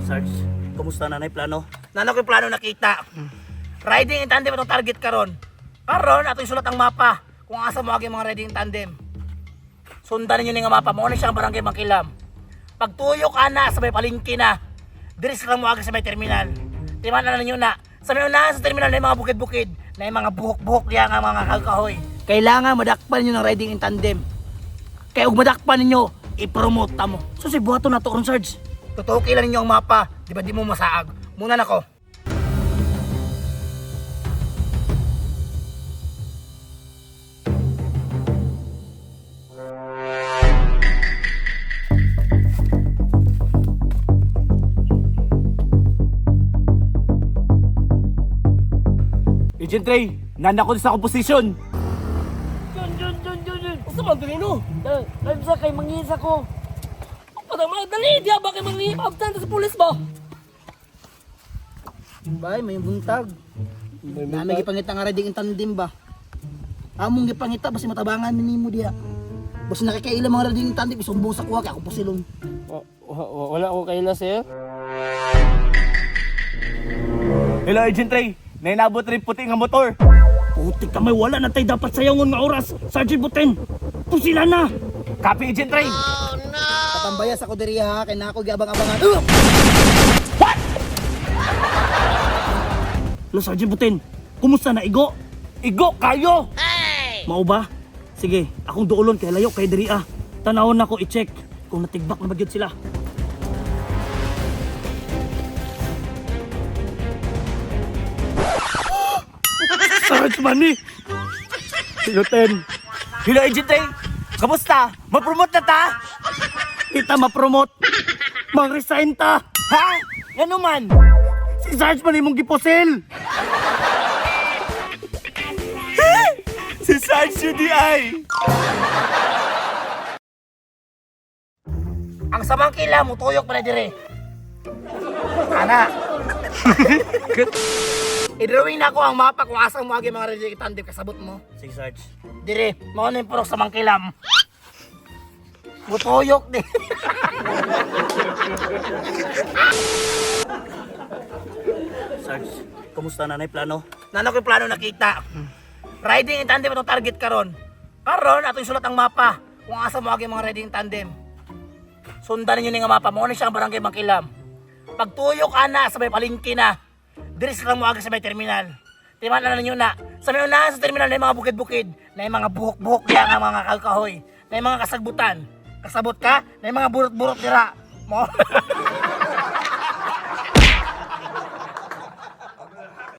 Sarge, kumusta na plano? Nano ko yung plano nakita. Riding in tandem itong target karon. Karon ato isulat ang mapa kung asa mo agi mga riding in tandem. Sundan ninyo ni nga mapa mo ni siyang barangay Mangkilam. Pagtuyo ka na sa may palengke na. Diris lang mo agi sa may terminal. Timan na ninyo na. Sa may unahan sa terminal na yung mga bukid-bukid, na yung mga buhok-buhok diya nga mga kakahoy. Kailangan madakpan ninyo ng riding in tandem. Kaya ug madakpan ninyo, i-promote ta mo. So si buhaton na to ron, Sarge. Tutuki lang ninyo ang mapa, di ba di mo masaag. Muna na ko. Agent Ray, nana ko sa komposisyon. Dun. Usa man dali no? Live sa kay mangisa ko. Padang magdali diya ba kay mangi abtan sa pulis ba? Bay, may buntag. Nami gipangita nga riding in tandem ba? Among gipangita basi matabangan nimo diya. Basi nakikailang mga riding in tandem isumbong sa kuha kay ako pusilong. Wala ko kaila sir. Hello, Agent Ray. Nainabot rin puti nga motor. Putik ka may wala na tayo dapat sayangon nga oras. Sergeant Buten, pusila na. Copy, Agent Ray. Patambayas ako diri ha, kay nako giabang-abangan. What? Lo Sergeant Buten, kumusta na igo? Igo kayo! Mao ba? Sige, akong duolon kay layo kay diri ah. Tanawon nako i-check kung natigbak na ba gyud sila. Sarge Manny! Piloten! Hello, Agent Ray! Kamusta? Ma-promote na ta? Kita ma-promote. Mag-resign ta. Ha? Ano man? Si Sarge Manny mong giposil. Si Sarge UDI! Ang samang kila mo tuyok pala dire. Ana. I-drawing na ko ang mapa kung asa mo agi mga riding tandem kasabot mo. Si Sarge. Dire, mao na yung purok sa mangkilam. Butuyok di. Sarge, kumusta na plano? Nano ko yung plano nakita. Riding in tandem itong target karon. Karon ato isulat ang mapa kung asa mo agi mga riding tandem. Sundan ninyo ni nga mapa mo ni siyang barangay Mangkilam. Pagtuyo ka na sa may palengke na. Diris lang mo agi sa may terminal. Timan na ninyo na. Sa may unahan sa terminal na yung mga bukid-bukid, na yung mga buhok-buhok diya nga mga kakahoy, na yung mga kasagbutan. Kasabot ka, na yung mga burot-burot dira. Mo.